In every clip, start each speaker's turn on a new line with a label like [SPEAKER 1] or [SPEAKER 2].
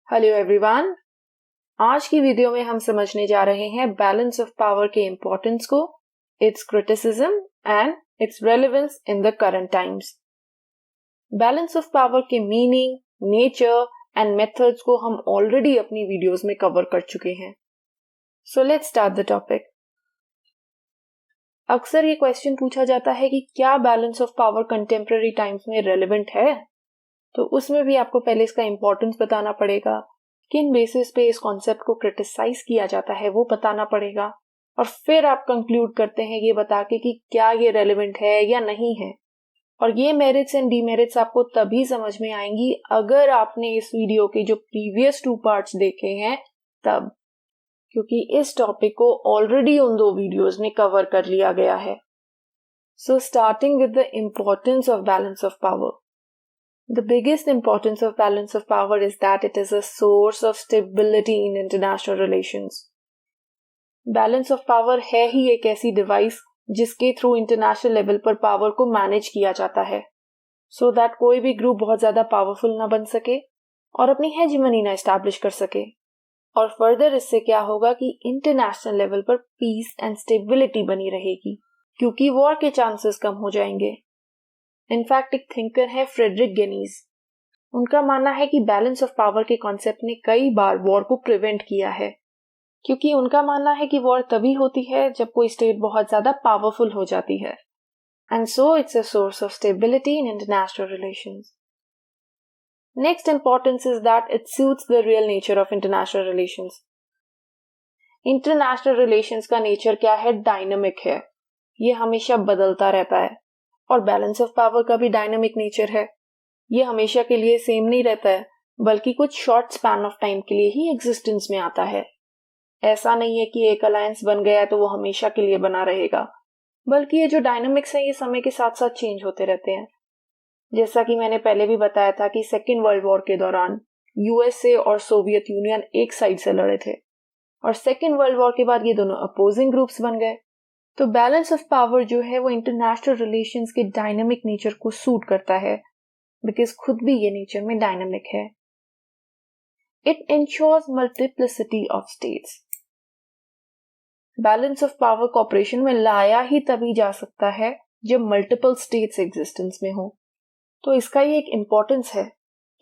[SPEAKER 1] Hello everyone. आज की video में हम समझने जा रहे हैं बैलेंस ऑफ पावर के इम्पोर्टेंस को, it's criticism and it's relevance in the current times. Balance of power के मीनिंग, नेचर एंड मेथड्स को हम ऑलरेडी अपनी वीडियोस में कवर कर चुके हैं। So let's start the topic. अक्सर ये क्वेश्चन पूछा जाता है कि क्या balance of power contemporary times में रेलेवेंट है? तो उसमें भी आपको पहले इसका इम्पोर्टेंस बताना पड़ेगा, किन बेसिस पे इस कॉन्सेप्ट को क्रिटिसाइज किया जाता है वो बताना पड़ेगा, और फिर आप कंक्लूड करते हैं ये बता के कि क्या ये रेलेवेंट है या नहीं है। और ये मेरिट्स एंड डीमेरिट्स आपको तभी समझ में आएंगी अगर आपने इस वीडियो के जो प्रीवियस 2 पार्ट्स देखे हैं तब, क्योंकि इस टॉपिक को ऑलरेडी उन 2 वीडियोस में कवर कर लिया गया है। So starting with the importance of balance of power. The biggest importance of balance of power is that it is a source of stability in international relations. Balance of power है ही एक ऐसी device जिसके through international level पर power को manage किया जाता है, so that कोई भी ग्रुप बहुत ज्यादा पावरफुल ना बन सके और अपनी हेजेमनी ना एस्टैब्लिश कर सके। और फर्दर इससे क्या होगा कि इंटरनेशनल लेवल पर पीस एंड स्टेबिलिटी बनी रहेगी, क्योंकि वॉर के चांसेस कम हो जाएंगे। इनफैक्ट एक थिंकर है फ्रेडरिक गेनीज, उनका मानना है कि बैलेंस ऑफ पावर के कॉन्सेप्ट ने कई बार वॉर को प्रिवेंट किया है, क्योंकि उनका मानना है कि वॉर तभी होती है जब कोई स्टेट बहुत ज्यादा पावरफुल हो जाती है, and so it's a source of stability in international relations. Next importance is that it suits the real nature of international relations. International relations का नेचर क्या है? डायनामिक है, ये हमेशा बदलता रहता है। और बैलेंस ऑफ पावर का भी डायनामिक नेचर है, ये हमेशा के लिए सेम नहीं रहता है, बल्कि कुछ शॉर्ट स्पैन ऑफ टाइम के लिए ही एग्जिस्टेंस में आता है। ऐसा नहीं है कि एक अलायंस बन गया है तो वो हमेशा के लिए बना रहेगा, बल्कि ये जो डायनामिक्स हैं ये समय के साथ साथ चेंज होते रहते हैं। जैसा कि मैंने पहले भी बताया था कि सेकेंड वर्ल्ड वॉर के दौरान यूएसए और सोवियत यूनियन एक साइड से लड़े थे, और सेकेंड वर्ल्ड वॉर के बाद ये दोनों अपोजिंग ग्रुप्स बन गए। तो बैलेंस ऑफ पावर जो है वो इंटरनेशनल रिलेशंस के डायनामिक नेचर को सूट करता है, बिकॉज खुद भी ये नेचर में डायनामिक है। It ensures multiplicity of states. Balance of power cooperation में लाया ही तभी जा सकता है जब मल्टीपल स्टेट्स एग्जिस्टेंस में हो। तो इसका ये एक इंपॉर्टेंस है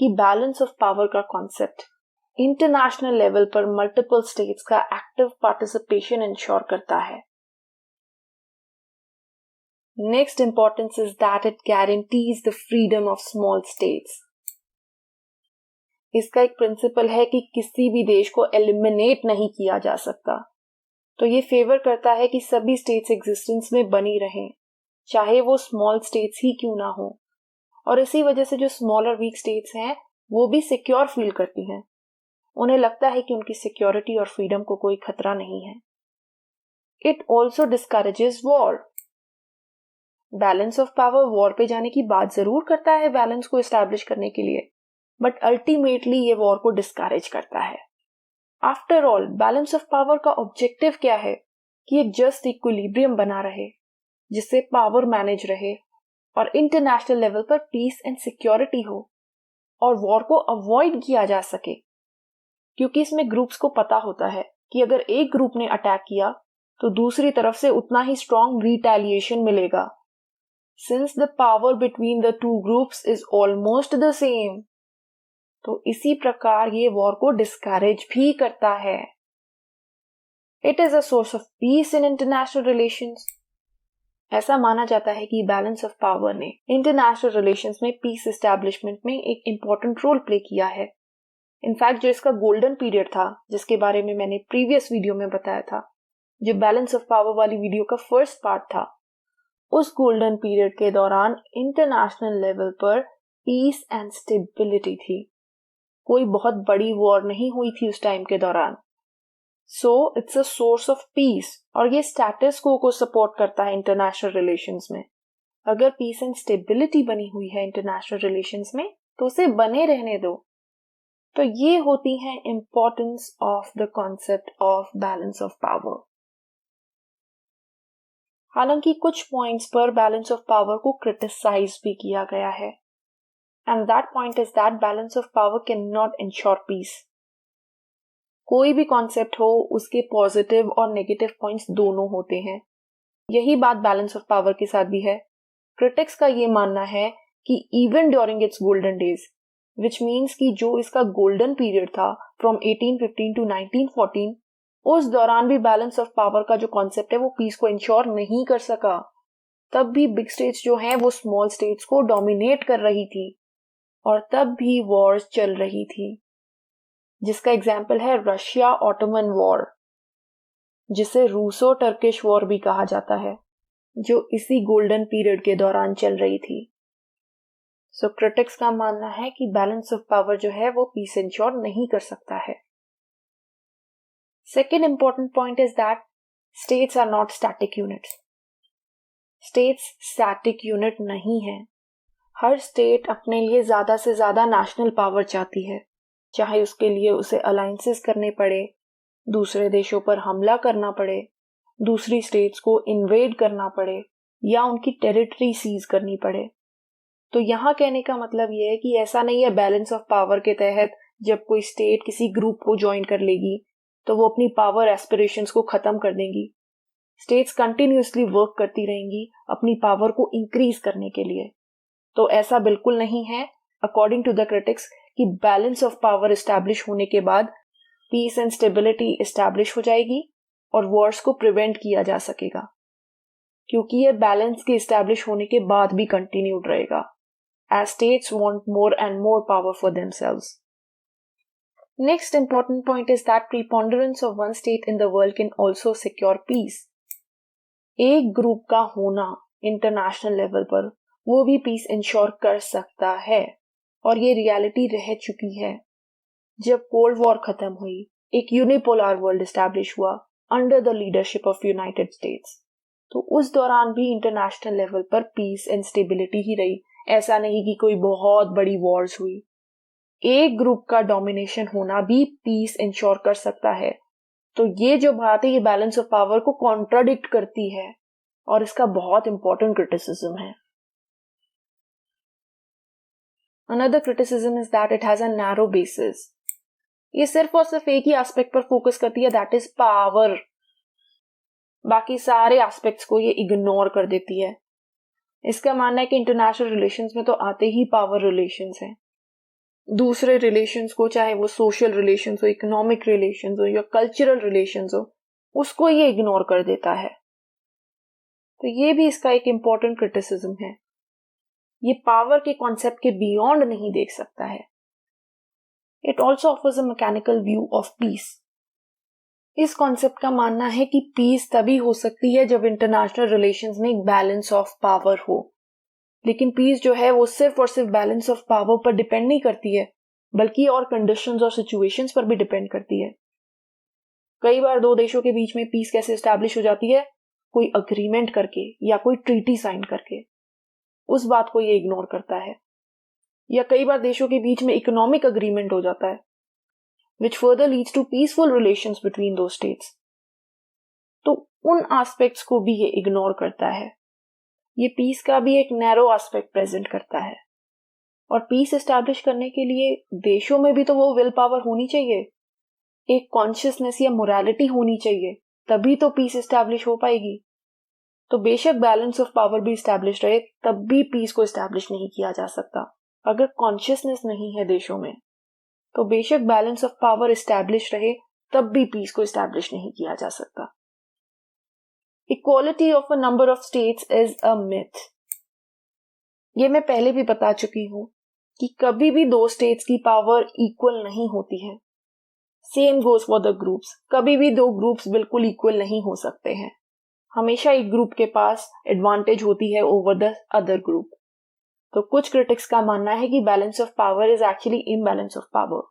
[SPEAKER 1] कि बैलेंस ऑफ पावर का कॉन्सेप्ट इंटरनेशनल लेवल पर मल्टीपल स्टेट्स का एक्टिव पार्टिसिपेशन इंश्योर करता है। Next importance is that it guarantees the freedom of small states. इसका एक प्रिंसिपल है कि किसी भी देश को एलिमिनेट नहीं किया जा सकता, तो ये फेवर करता है कि सभी स्टेट्स एग्जिस्टेंस में बनी रहें, चाहे वो स्मॉल स्टेट्स ही क्यों ना हो। और इसी वजह से जो स्मॉल और वीक स्टेट्स हैं वो भी सिक्योर फील करती हैं, उन्हें लगता है कि उनकी सिक्योरिटी और फ्रीडम को कोई खतरा नहीं है। It also discourages war. Balance of power war पे जाने की बात जरूर करता है बैलेंस को एस्टैब्लिश करने के लिए, बट अल्टीमेटली ये वॉर को डिस्करेज करता है। After all balance of power का ऑब्जेक्टिव क्या है? कि एक जस्ट इक्विलिब्रियम बना रहे, जिससे पावर मैनेज रहे और इंटरनेशनल लेवल पर पीस एंड सिक्योरिटी हो और वॉर को अवॉइड किया जा सके, क्योंकि इसमें ग्रुप्स को पता होता है कि अगर एक ग्रुप ने अटैक किया तो दूसरी तरफ से उतना ही स्ट्रॉन्ग रिटेलिएशन मिलेगा, since the power between the two groups is almost the same। तो इसी प्रकार ये वॉर को डिस्करेज भी करता है। It is a source of peace in international relations। ऐसा माना जाता है कि बैलेंस ऑफ पावर ने इंटरनेशनल रिलेशंस में पीस एस्टैब्लिशमेंट में एक इंपॉर्टेंट रोल प्ले किया है। इनफैक्ट जो इसका गोल्डन पीरियड था, जिसके बारे में मैंने प्रीवियस वीडियो में बताया था, जो बैलेंस ऑफ पावर वाली वीडियो का फर्स्ट पार्ट था, उस गोल्डन पीरियड के दौरान इंटरनेशनल लेवल पर पीस एंड स्टेबिलिटी थी। कोई बहुत बड़ी वॉर नहीं हुई थी उस टाइम के दौरान। So it's a source of peace, और ये स्टेटस को सपोर्ट करता है इंटरनेशनल रिलेशंस में। अगर पीस एंड स्टेबिलिटी बनी हुई है इंटरनेशनल रिलेशंस में तो उसे बने रहने दो। तो ये होती है importance of the concept of balance of power. हालांकि कुछ पॉइंट्स पर बैलेंस ऑफ पावर को क्रिटिसाइज भी किया गया है, and that point is that balance of power can not ensure peace. कोई भी कॉन्सेप्ट हो, उसके पॉजिटिव और नेगेटिव पॉइंट्स दोनों होते हैं। यही बात बैलेंस ऑफ पावर के साथ भी है। क्रिटिक्स का ये मानना है कि even during its golden days, which means कि जो इसका गोल्डन पीरियड था फ्रॉम 1815 टू 1914, उस दौरान भी बैलेंस ऑफ पावर का जो कॉन्सेप्ट है वो पीस को इंश्योर नहीं कर सका। तब भी बिग स्टेट्स जो हैं वो स्मॉल स्टेट्स को डोमिनेट कर रही थी और तब भी वॉर्स चल रही थी, जिसका एग्जाम्पल है रशिया ऑटोमन वॉर, जिसे रूसो टर्किश वॉर भी कहा जाता है, जो इसी गोल्डन पीरियड के दौरान चल रही थी। सो क्रिटिक्स का मानना है कि बैलेंस ऑफ पावर जो है वो पीस इंश्योर नहीं कर सकता है। Second important point is that states are not static units. States static unit नहीं है। हर स्टेट अपने लिए ज्यादा से ज्यादा नेशनल पावर चाहती है, चाहे उसके लिए उसे अलायंसेस करने पड़े, दूसरे देशों पर हमला करना पड़े, दूसरी स्टेट्स को इन्वेड करना पड़े या उनकी टेरिटरी सीज करनी पड़े। तो यहाँ कहने का मतलब यह है कि ऐसा नहीं है बैलेंस ऑफ पावर के तहत जब कोई स्टेट किसी ग्रुप को ज्वाइन कर लेगी तो वो अपनी पावर एस्पिरेशंस को खत्म कर देंगी। स्टेट्स कंटिन्यूअसली वर्क करती रहेंगी अपनी पावर को इंक्रीज करने के लिए। तो ऐसा बिल्कुल नहीं है अकॉर्डिंग टू द क्रिटिक्स कि बैलेंस ऑफ पावर एस्टैब्लिश होने के बाद पीस एंड स्टेबिलिटी एस्टैब्लिश हो जाएगी और वॉर्स को प्रिवेंट किया जा सकेगा, क्योंकि यह बैलेंस के एस्टैब्लिश होने के बाद भी कंटिन्यूड रहेगा as states want more and more power for themselves. Next important point is that preponderance of one state in the world can also secure peace. एक ग्रुप का होना इंटरनेशनल लेवल पर वो भी पीस इंश्योर कर सकता है और ये रियलिटी रह चुकी है। जब कोल्ड वॉर खत्म हुई, एक यूनिपोलर वर्ल्ड एस्टैब्लिश हुआ under the leadership of United states, तो उस दौरान भी इंटरनेशनल लेवल पर पीस एंड स्टेबिलिटी ही रही। ऐसा नहीं कि कोई बहुत बड़ी वॉर्स हुई। एक ग्रुप का डोमिनेशन होना भी पीस इंश्योर कर सकता है। तो ये जो बात है ये बैलेंस ऑफ पावर को कॉन्ट्राडिक्ट करती है और इसका बहुत इंपॉर्टेंट क्रिटिसिज्म है। Another criticism is that it has a narrow basis. ये सिर्फ और सिर्फ एक ही एस्पेक्ट पर फोकस करती है, दैट इज पावर। बाकी सारे एस्पेक्ट्स को ये इग्नोर कर देती है। इसका मानना है कि इंटरनेशनल रिलेशंस में तो आते ही पावर रिलेशंस हैं। दूसरे रिलेशंस को, चाहे वो सोशल रिलेशंस हो, इकोनॉमिक रिलेशंस हो या कल्चरल रिलेशंस हो, उसको ये इग्नोर कर देता है। तो ये भी इसका एक इंपॉर्टेंट क्रिटिसिज्म है। ये पावर के कॉन्सेप्ट के बियॉन्ड नहीं देख सकता है। It also offers a mechanical view of peace. इस कॉन्सेप्ट का मानना है कि पीस तभी हो सकती है जब इंटरनेशनल रिलेशंस में एक बैलेंस ऑफ पावर हो। लेकिन पीस जो है वो सिर्फ और सिर्फ बैलेंस ऑफ पावर पर डिपेंड नहीं करती है, बल्कि और कंडीशंस और सिचुएशंस पर भी डिपेंड करती है। कई बार दो देशों के बीच में पीस कैसे एस्टैब्लिश हो जाती है? कोई अग्रीमेंट करके या कोई ट्रीटी साइन करके। उस बात को ये इग्नोर करता है। या कई बार देशों के बीच में इकोनॉमिक अग्रीमेंट हो जाता है, which further leads to peaceful relations between those states. तो उन एस्पेक्ट्स को भी ये इग्नोर करता है। ये पीस का भी एक नैरो एस्पेक्ट प्रेजेंट करता है। और पीस एस्टैब्लिश करने के लिए देशों में भी तो वो विल पावर होनी चाहिए, एक कॉन्शियसनेस या मोरालिटी होनी चाहिए, तभी तो पीस एस्टैब्लिश हो पाएगी। तो बेशक बैलेंस ऑफ पावर भी एस्टैब्लिश रहे, तब भी पीस को एस्टैब्लिश नहीं किया जा सकता। अगर कॉन्शियसनेस नहीं है देशों में, तो बेशक बैलेंस ऑफ पावर एस्टैब्लिश रहे, तब भी पीस को एस्टैब्लिश नहीं किया जा सकता। Equality of a number of states is a myth. ये मैं पहले भी बता चुकी हूं कि कभी भी दो स्टेट्स की पावर इक्वल नहीं होती है। Same goes for the groups. कभी भी दो ग्रुप्स बिल्कुल इक्वल नहीं हो सकते हैं। हमेशा एक ग्रुप के पास एडवांटेज होती है ओवर द अदर ग्रुप। तो कुछ क्रिटिक्स का मानना है कि balance of power is actually imbalance of power.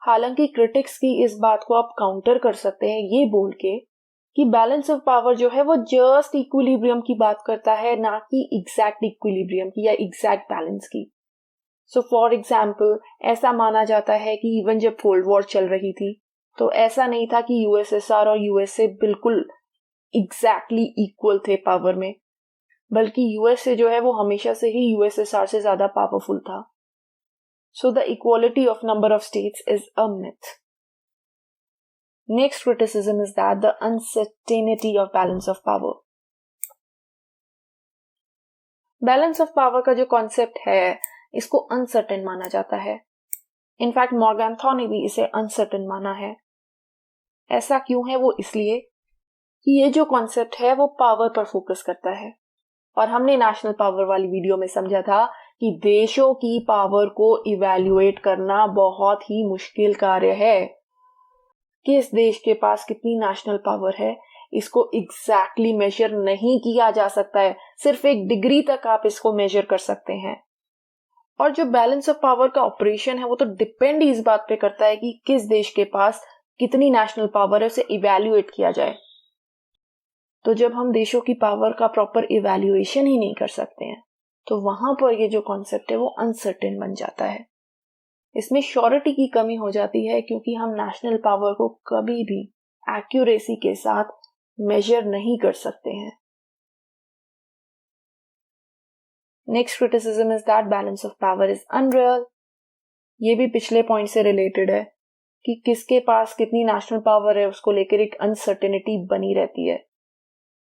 [SPEAKER 1] हालांकि क्रिटिक्स की इस बात को आप काउंटर कर सकते हैं ये बोल के कि बैलेंस ऑफ पावर जो है वो जस्ट इक्विलिब्रियम की बात करता है, ना कि एग्जैक्ट इक्विलिब्रियम की या एग्जैक्ट बैलेंस की। सो फॉर एग्जाम्पल, ऐसा माना जाता है कि इवन जब कोल्ड वॉर चल रही थी तो ऐसा नहीं था कि यूएसएसआर और यूएसए बिल्कुल एग्जैक्टली इक्वल थे पावर में, बल्कि यूएसए जो है वो हमेशा से ही यूएसएसआर से ज्यादा पावरफुल था। So the equality of number of states is a myth. Next criticism is that the uncertainty of balance of power. Balance of power का जो कॉन्सेप्ट है इसको अनसर्टेन माना जाता है. इनफैक्ट मॉर्गनथॉ ने भी इसे अनसर्टेन माना है. ऐसा क्यों है? वो इसलिए कि ये जो कॉन्सेप्ट है वो पावर पर फोकस करता है. और हमने नेशनल पावर वाली वीडियो में समझा था कि देशों की पावर को इवैल्यूएट करना बहुत ही मुश्किल कार्य है. किस देश के पास कितनी नेशनल पावर है इसको एग्जैक्टली मेजर नहीं किया जा सकता है. सिर्फ एक डिग्री तक आप इसको मेजर कर सकते हैं. और जो बैलेंस ऑफ पावर का ऑपरेशन है वो तो डिपेंड इस बात पे करता है कि किस देश के पास कितनी नेशनल पावर है उसे इवैल्यूएट किया जाए. तो जब हम देशों की पावर का प्रॉपर इवैल्यूएशन ही नहीं कर सकते हैं तो वहां पर ये जो कॉन्सेप्ट है वो अनसर्टेन बन जाता है. इसमें श्योरिटी की कमी हो जाती है क्योंकि हम नेशनल पावर को कभी भी एक्यूरेसी के साथ मेजर नहीं कर सकते हैं. Next criticism is that balance of power is unreal. ये भी पिछले पॉइंट से रिलेटेड है कि किसके पास कितनी नेशनल पावर है उसको लेकर एक अनसर्टेनिटी बनी रहती है.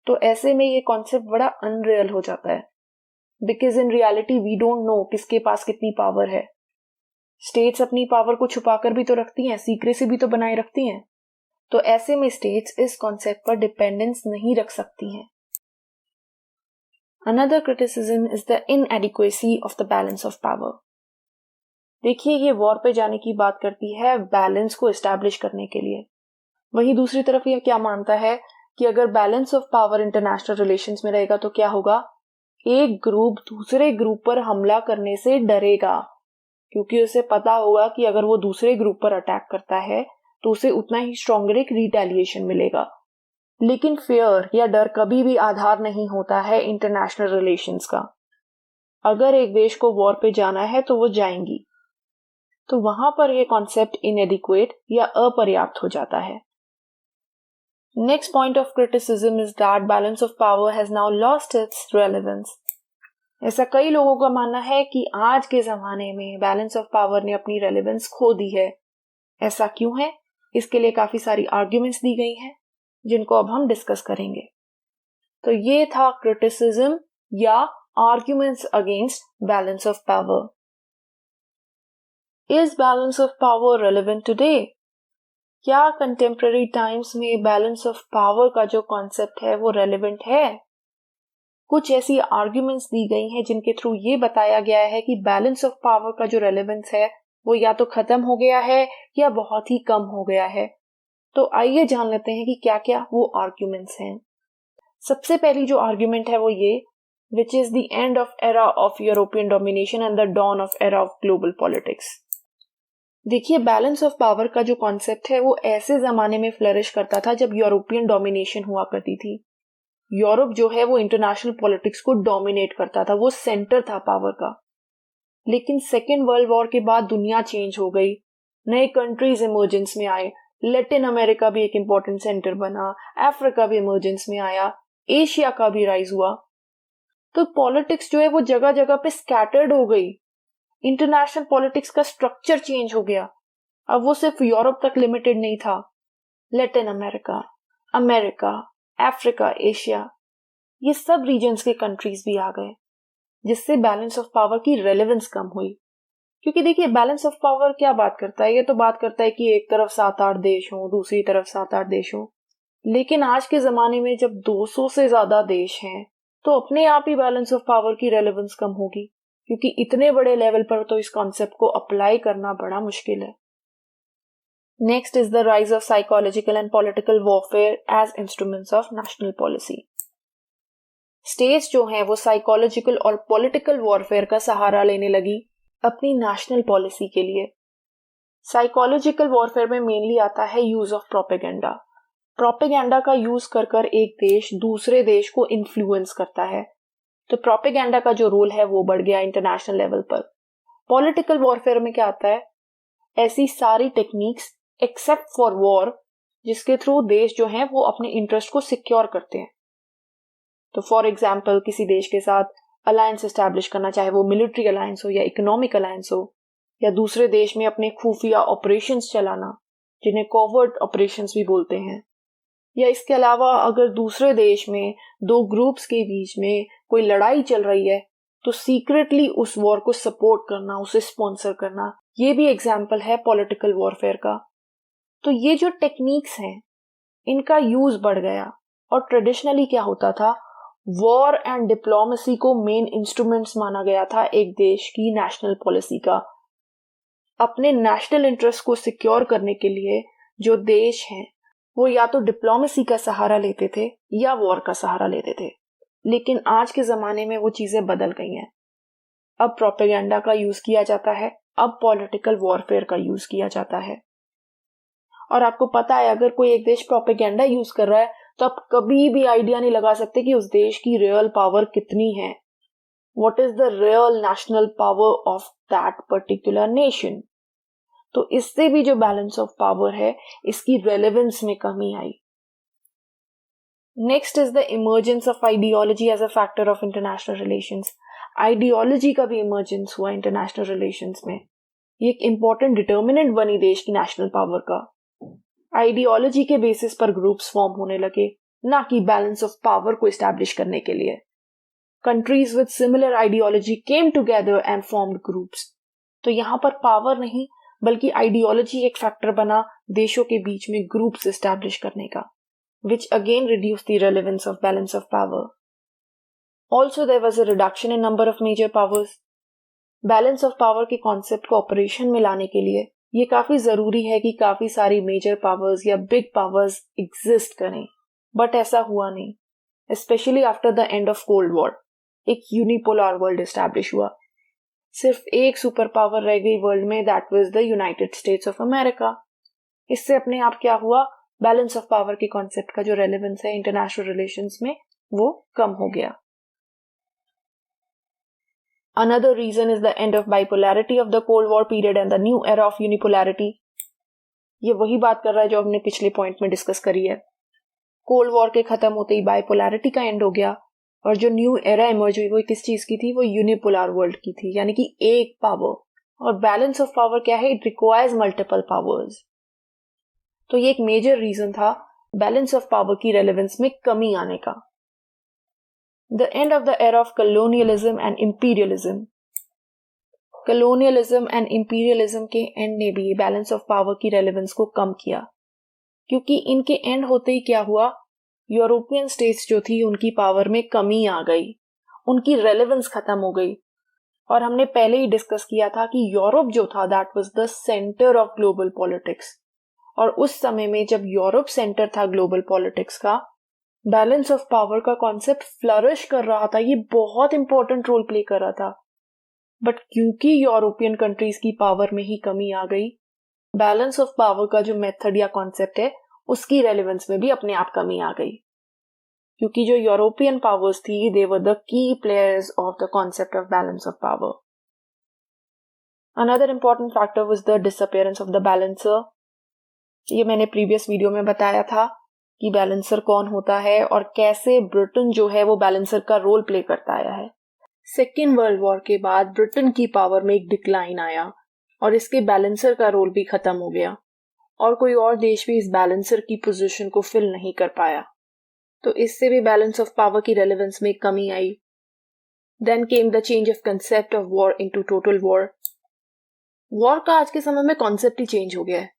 [SPEAKER 1] तो ऐसे में ये कॉन्सेप्ट बड़ा अनरियल हो जाता है because in reality we don't know किसके पास कितनी पावर है. स्टेट्स अपनी पावर को छुपाकर भी तो रखती हैं, सीक्रेसी भी तो बनाए रखती हैं. तो ऐसे में स्टेट्स इस कॉन्सेप्ट पर डिपेंडेंस नहीं रख सकती हैं. Another criticism is the inadequacy of the balance of power. देखिए ये वॉर पे जाने की बात करती है बैलेंस को एस्टैब्लिश करने के लिए. वहीं दूसरी तरफ ये क्या मानता है कि अगर balance of power international relations में रहेगा तो क्या होगा? एक ग्रुप दूसरे ग्रुप पर हमला करने से डरेगा क्योंकि उसे पता होगा कि अगर वो दूसरे ग्रुप पर अटैक करता है तो उसे उतना ही स्ट्रॉन्गर एक रिटेलिएशन मिलेगा. लेकिन फियर या डर कभी भी आधार नहीं होता है इंटरनेशनल रिलेशंस का. अगर एक देश को वॉर पे जाना है तो वो जाएंगी. तो वहां पर यह कॉन्सेप्ट इनएडिक्वेट या अपर्याप्त हो जाता है. Next point of criticism is that balance of power has now lost its relevance. ऐसा कई लोगों का मानना है कि आज के जमाने में बैलेंस ऑफ पावर ने अपनी रेलेवेंस खो दी है. ऐसा क्यों है? इसके लिए काफी सारी आर्ग्यूमेंट्स दी गई हैं जिनको अब हम डिस्कस करेंगे. तो ये था क्रिटिसिज्म या arguments against balance of power. Is balance of power relevant today? क्या कंटेम्पररी टाइम्स में बैलेंस ऑफ पावर का जो कॉन्सेप्ट है वो रेलेवेंट है? कुछ ऐसी आर्ग्यूमेंट्स दी गई हैं जिनके थ्रू ये बताया गया है कि बैलेंस ऑफ पावर का जो रेलेवेंस है वो या तो खत्म हो गया है या बहुत ही कम हो गया है. तो आइए जान लेते हैं कि क्या क्या वो आर्ग्यूमेंट्स हैं. सबसे पहली जो आर्ग्यूमेंट है वो ये, which is the end of era of European domination and the dawn of era of global politics. देखिए बैलेंस ऑफ पावर का जो कॉन्सेप्ट है वो ऐसे जमाने में फ्लरिश करता था जब यूरोपियन डोमिनेशन हुआ करती थी. यूरोप जो है वो इंटरनेशनल पॉलिटिक्स को डोमिनेट करता था, वो सेंटर था पावर का. लेकिन सेकेंड वर्ल्ड वॉर के बाद दुनिया चेंज हो गई. नए कंट्रीज इमर्जेंस में आए. लैटिन अमेरिका भी एक इंपॉर्टेंट सेंटर बना, अफ्रीका भी इमर्जेंस में आया, एशिया का भी राइज हुआ. तो पॉलिटिक्स जो है वो जगह जगह पे स्कैटर्ड हो गई. इंटरनेशनल पॉलिटिक्स का स्ट्रक्चर चेंज हो गया. अब वो सिर्फ यूरोप तक लिमिटेड नहीं था. Latin America, America, Africa, Asia, ये सब रीजन्स के कंट्रीज भी आ गए, जिससे बैलेंस ऑफ पावर की रेलेवेंस कम हुई. क्योंकि देखिए बैलेंस ऑफ पावर क्या बात करता है? ये तो बात करता है कि एक तरफ 7-8 देश हो, दूसरी तरफ 7-8 देश हो. लेकिन आज के जमाने में जब 200 से ज्यादा देश हैं तो अपने आप ही बैलेंस ऑफ पावर की रेलेवेंस कम होगी क्योंकि इतने बड़े लेवल पर तो इस कॉन्सेप्ट को अप्लाई करना बड़ा मुश्किल है. Next is the rise of psychological and political warfare as instruments of national policy. States जो हैं वो साइकोलॉजिकल और पॉलिटिकल वॉरफेयर का सहारा लेने लगी अपनी नेशनल पॉलिसी के लिए. साइकोलॉजिकल वॉरफेयर में मेनली आता है यूज ऑफ प्रोपेगेंडा. प्रोपेगेंडा का यूज कर एक देश दूसरे देश को इन्फ्लुएंस करता है. तो प्रोपेगेंडा का जो रोल है वो बढ़ गया इंटरनेशनल लेवल पर. पॉलिटिकल वॉरफेयर में क्या आता है? ऐसी सारी टेक्निक्स एक्सेप्ट फॉर वॉर जिसके थ्रू देश जो है वो अपने इंटरेस्ट को सिक्योर करते हैं. तो फॉर एग्जाम्पल किसी देश के साथ अलायंस एस्टैब्लिश करना, चाहे वो मिलिट्री अलायंस हो या इकोनॉमिक अलायंस हो, या दूसरे देश में अपने खुफिया ऑपरेशंस चलाना, जिन्हें कॉवर्ट ऑपरेशंस भी बोलते हैं। या इसके अलावा अगर दूसरे देश में दो ग्रुप्स के बीच में कोई लड़ाई चल रही है तो सीक्रेटली उस वॉर को सपोर्ट करना, उसे स्पॉन्सर करना, ये भी एग्जाम्पल है पॉलिटिकल वॉरफेयर का। तो ये जो टेक्निक्स हैं इनका यूज बढ़ गया और ट्रेडिशनली क्या होता था, वॉर एंड डिप्लोमेसी को मेन इंस्ट्रूमेंट्स माना गया था एक देश की नेशनल पॉलिसी का। अपने नेशनल इंटरेस्ट को सिक्योर करने के लिए जो देश हैं वो या तो डिप्लोमेसी का सहारा लेते थे या वॉर का सहारा लेते थे। लेकिन आज के जमाने में वो चीजें बदल गई हैं। अब प्रोपेगेंडा का यूज किया जाता है, अब पॉलिटिकल वॉरफेयर का यूज किया जाता है। और आपको पता है अगर कोई एक देश प्रोपेगेंडा यूज कर रहा है तो आप कभी भी आइडिया नहीं लगा सकते कि उस देश की रियल पावर कितनी है। What is the real national power of that particular nation. तो इससे भी जो बैलेंस ऑफ पावर है इसकी रेलेवेंस में कमी आई। Next is the emergence of ideology as a factor of international relations. Ideology का भी इमर्जेंस हुआ इंटरनेशनल रिलेशंस में। ये एक इंपॉर्टेंट डिटर्मिनेंट बनी देश की नेशनल पावर का। आइडियोलॉजी के बेसिस पर ग्रुप्स फॉर्म होने लगे, ना कि बैलेंस ऑफ पावर को एस्टैब्लिश करने के लिए। Countries with similar ideology came together and formed groups. तो यहां पर पावर नहीं बल्कि आइडियोलॉजी एक फैक्टर बना देशों के बीच में ग्रुप्स एस्टैब्लिश करने का, which again reduced the relevance of balance of power. Also, there was a reduction in number of major powers. Balance of power के कॉन्सेप्ट को ऑपरेशन में लाने के लिए ये काफी जरूरी है कि काफी सारी मेजर पावर्स या बिग पावर्स एग्जिस्ट करें, बट ऐसा हुआ नहीं। Specially after the end of cold war एक यूनिपोलर वर्ल्ड एस्टैब्लिश हुआ। सिर्फ एक सुपर पावर रह गई वर्ल्ड में, that was the United states of America. इससे अपने आप क्या हुआ, बैलेंस ऑफ पावर के कॉन्सेप्ट का जो रेलेवेंस है इंटरनेशनल रिलेशंस में वो कम हो गया। Another reason is the end of bipolarity of the Cold War period and the new era of unipolarity. ये वही बात कर रहा है जो हमने पिछले पॉइंट में डिस्कस करी है। कोल्ड वॉर के खत्म होते ही बाइपोलैरिटी का एंड हो गया और जो न्यू एरा इमर्ज हुई वो किस चीज की थी, वो यूनिपोलर वर्ल्ड की थी, यानी कि एक पावर। और बैलेंस ऑफ पावर क्या है, इट रिक्वायर्स मल्टीपल पावर्स। तो ये एक मेजर रीजन था बैलेंस ऑफ पावर की रेलेवेंस में कमी आने का। The end of the era of colonialism and imperialism. Colonialism and imperialism के एंड ने भी बैलेंस ऑफ पावर की रेलेवेंस को कम किया, क्योंकि इनके एंड होते ही क्या हुआ, यूरोपियन स्टेट्स जो थी उनकी पावर में कमी आ गई, उनकी रेलेवेंस खत्म हो गई। और हमने पहले ही डिस्कस किया था कि यूरोप जो था that was the centre of global politics. और उस समय में जब यूरोप सेंटर था ग्लोबल पॉलिटिक्स का, बैलेंस ऑफ पावर का कॉन्सेप्ट फ्लरिश कर रहा था, ये बहुत इंपॉर्टेंट रोल प्ले कर रहा था। बट क्योंकि यूरोपियन कंट्रीज की पावर में ही कमी आ गई, बैलेंस ऑफ पावर का जो मेथड या कॉन्सेप्ट है उसकी रेलेवेंस में भी अपने आप कमी आ गई, क्योंकि जो यूरोपियन पावर्स थी they were the key players of the concept of balance of power. Another important factor was the disappearance of the balancer. ये मैंने प्रीवियस वीडियो में बताया था कि बैलेंसर कौन होता है और कैसे ब्रिटेन जो है वो बैलेंसर का रोल प्ले करता आया है। सेकेंड वर्ल्ड वॉर के बाद ब्रिटेन की पावर में एक डिक्लाइन आया और इसके बैलेंसर का रोल भी खत्म हो गया और कोई और देश भी इस बैलेंसर की पोजीशन को फिल नहीं कर पाया। तो इससे भी बैलेंस ऑफ पावर की रेलेवेंस में कमी आई। Then came the change of concept of war into total war. War का आज के समय में कॉन्सेप्ट ही चेंज हो गया है।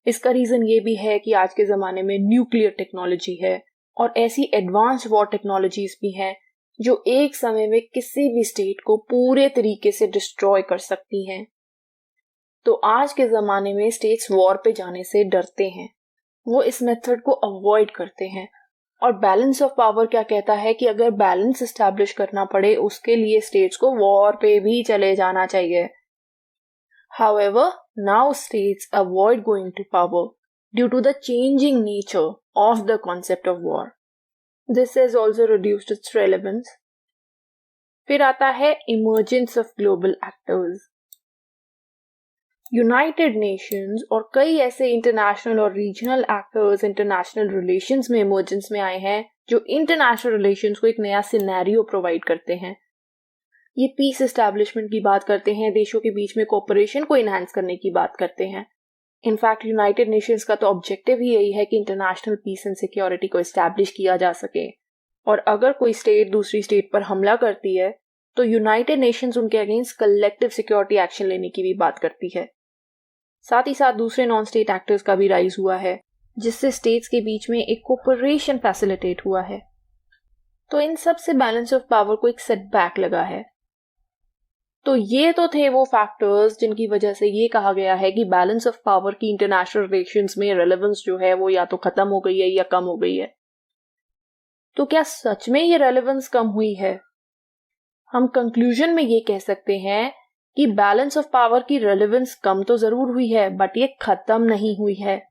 [SPEAKER 1] इसका रीजन ये भी है कि आज के जमाने में न्यूक्लियर टेक्नोलॉजी है और ऐसी एडवांस वॉर टेक्नोलॉजीज भी हैं जो एक समय में किसी भी स्टेट को पूरे तरीके से डिस्ट्रॉय कर सकती हैं। तो आज के जमाने में स्टेट्स वॉर पे जाने से डरते हैं, वो इस मेथड को अवॉइड करते हैं। और बैलेंस ऑफ पावर क्या कहता है कि अगर बैलेंस एस्टैब्लिश करना पड़े उसके लिए स्टेट्स को वॉर पे भी चले जाना चाहिए। However, now states avoid going to power due to the changing nature of the concept of war. This has also reduced its relevance. फिर आता है emergence of global actors. United Nations और कई ऐसे इंटरनेशनल और रीजनल एक्टर्स इंटरनेशनल रिलेशंस में emergence में आए हैं जो इंटरनेशनल रिलेशंस को एक नया सिनेरियो प्रोवाइड करते हैं। ये पीस एस्टैब्लिशमेंट की बात करते हैं, देशों के बीच में कोऑपरेशन को इनहांस करने की बात करते हैं। इनफैक्ट यूनाइटेड नेशंस का तो ऑब्जेक्टिव ही यही है कि इंटरनेशनल पीस एंड सिक्योरिटी को एस्टैब्लिश किया जा सके, और अगर कोई स्टेट दूसरी स्टेट पर हमला करती है तो यूनाइटेड नेशंस उनके अगेंस्ट कलेक्टिव सिक्योरिटी एक्शन लेने की भी बात करती है। साथ ही साथ दूसरे नॉन स्टेट एक्टर्स का भी राइज हुआ है, जिससे स्टेट्स के बीच में एक कोऑपरेशन फैसिलिटेट हुआ है। तो इन सब से बैलेंस ऑफ पावर को एक सेटबैक लगा है। तो ये तो थे वो फैक्टर्स जिनकी वजह से ये कहा गया है कि बैलेंस ऑफ पावर की इंटरनेशनल रिलेशंस में रेलेवेंस जो है वो या तो खत्म हो गई है या कम हो गई है। तो क्या सच में ये रेलेवेंस कम हुई है? हम कंक्लूजन में ये कह सकते हैं कि बैलेंस ऑफ पावर की रेलेवेंस कम तो जरूर हुई है, बट ये खत्म नहीं हुई है।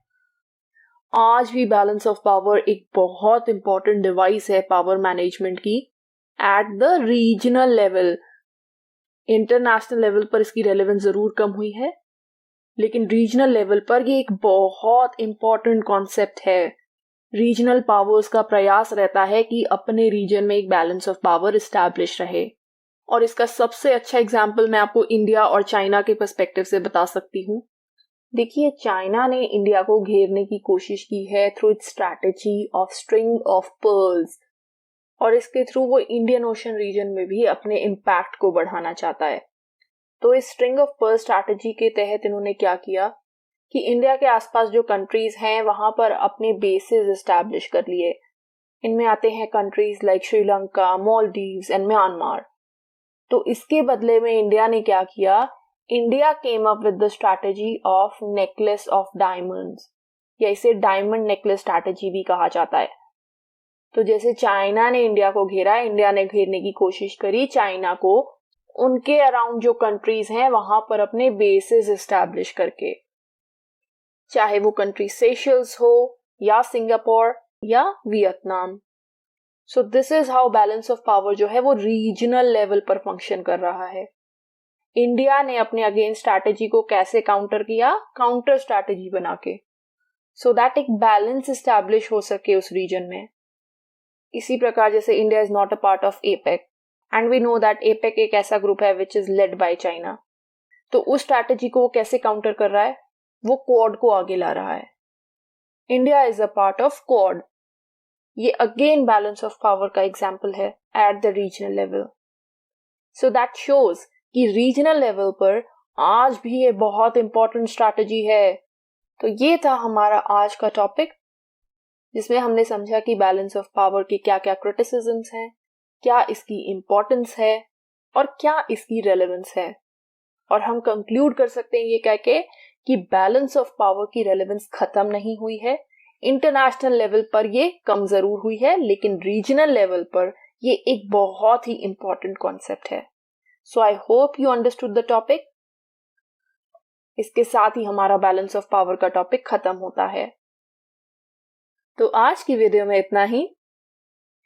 [SPEAKER 1] आज भी बैलेंस ऑफ पावर एक बहुत इंपॉर्टेंट डिवाइस है पावर मैनेजमेंट की at the regional level. International level पर इसकी रेलेवेंस जरूर कम हुई है, लेकिन रीजनल लेवल पर ये एक बहुत इंपॉर्टेंट कॉन्सेप्ट है। रीजनल पावर्स का प्रयास रहता है कि अपने रीजन में एक बैलेंस ऑफ पावर एस्टैब्लिश रहे, और इसका सबसे अच्छा एग्जाम्पल मैं आपको इंडिया और चाइना के पर्सपेक्टिव से बता सकती हूँ। देखिए, चाइना ने इंडिया को घेरने की कोशिश की है through it's strategy of string of pearls, और इसके थ्रू वो इंडियन ओशन रीजन में भी अपने इम्पैक्ट को बढ़ाना चाहता है। तो इस स्ट्रिंग ऑफ पर्ल स्ट्रैटेजी के तहत इन्होंने क्या किया कि इंडिया के आसपास जो कंट्रीज हैं वहां पर अपने बेसेस एस्टैब्लिश कर लिए। इनमें आते हैं countries like Sri Lanka, Maldives and Myanmar. तो इसके बदले में इंडिया ने क्या किया? India came up with the strategy of necklace of diamonds, या इसे डायमंड नेकलेस स्ट्रैटेजी भी कहा जाता है। तो जैसे चाइना ने इंडिया को घेरा, इंडिया ने घेरने की कोशिश करी चाइना को उनके अराउंड जो कंट्रीज हैं वहां पर अपने बेसेस एस्टैब्लिश करके, चाहे वो कंट्री सेशल्स हो या सिंगापुर या Vietnam. So this is how balance of power जो है वो रीजनल लेवल पर फंक्शन कर रहा है। इंडिया ने अपने अगेंस्ट स्ट्रैटेजी को कैसे काउंटर किया? काउंटर स्ट्रैटेजी बना के, सो दैट एक बैलेंस एस्टैब्लिश हो सके उस रीजन में। इसी प्रकार जैसे India is not a part of APEC and we know that APEC एक ऐसा ग्रुप है which is led by China, तो उस स्ट्रैटेजी को वो कैसे काउंटर कर रहा है? वो क्वाड को आगे ला रहा है। India is a part of quad. ये अगेन बैलेंस ऑफ पावर का एग्जाम्पल है at the regional level. So that shows कि रीजनल लेवल पर आज भी ये बहुत इंपॉर्टेंट स्ट्रैटेजी है। तो ये था हमारा आज का टॉपिक, जिसमें हमने समझा कि बैलेंस ऑफ पावर के क्या क्या क्रिटिसिज्म्स हैं, क्या इसकी इंपॉर्टेंस है और क्या इसकी रेलेवेंस है। और हम कंक्लूड कर सकते हैं ये कह के कि बैलेंस ऑफ पावर की रेलेवेंस खत्म नहीं हुई है। इंटरनेशनल लेवल पर ये कम जरूर हुई है, लेकिन रीजनल लेवल पर ये एक बहुत ही इंपॉर्टेंट कॉन्सेप्ट है। So I hope you understood the topic. इसके साथ ही हमारा बैलेंस ऑफ पावर का टॉपिक खत्म होता है। तो आज की वीडियो में इतना ही।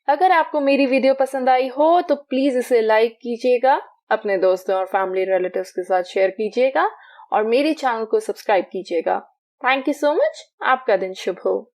[SPEAKER 1] अगर आपको मेरी वीडियो पसंद आई हो तो प्लीज इसे लाइक कीजिएगा, अपने दोस्तों और फैमिली रिलेटिव्स के साथ शेयर कीजिएगा और मेरे चैनल को सब्सक्राइब कीजिएगा। Thank you so much. आपका दिन शुभ हो।